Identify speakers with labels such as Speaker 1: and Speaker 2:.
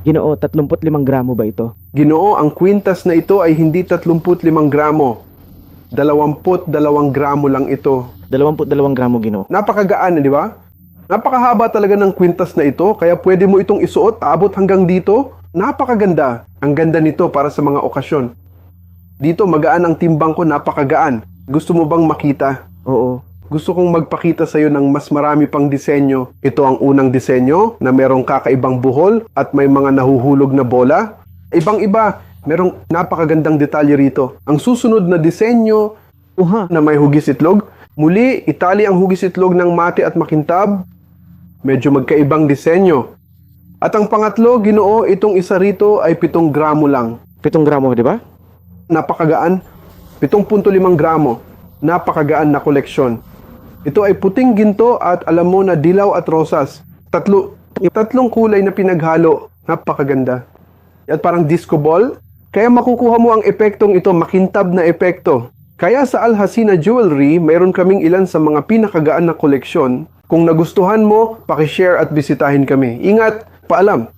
Speaker 1: Ginoo, 35 gramo ba ito?
Speaker 2: Ginoo, ang kwintas na ito ay hindi 35 gramo. 22 gramo lang ito.
Speaker 1: 22 gramo, Ginoo.
Speaker 2: Napakagaan, di ba? Napakahaba talaga ng kwintas na ito, kaya pwede mo itong isuot, aabot hanggang dito. Napakaganda. Ang ganda nito para sa mga okasyon. Dito, magaan ang timbang ko, napakagaan. Gusto mo bang makita?
Speaker 1: Oo.
Speaker 2: Gusto kong magpakita sa iyo ng mas marami pang disenyo. Ito ang unang disenyo na merong kakaibang buhol at may mga nahuhulog na bola. Ibang-iba, merong napakagandang detalye rito. Ang susunod na disenyo na may hugis itlog. Muli, itali ang hugis itlog ng mate at makintab. Medyo magkaibang disenyo. At ang pangatlo, Ginoo, itong isa rito ay 7 gramo lang.
Speaker 1: 7 gramo, di ba?
Speaker 2: Napakagaan. 7.5 gramo. Napakagaan na koleksyon. Ito ay puting ginto at alam mo na dilaw at rosas. Tatlong kulay na pinaghalo. Napakaganda. At parang disco ball. Kaya makukuha mo ang epektong ito, makintab na epekto. Kaya sa Al Hasina Jewelry, mayroon kaming ilan sa mga pinakagaan na koleksyon. Kung nagustuhan mo, pakishare at bisitahin kami. Ingat, paalam!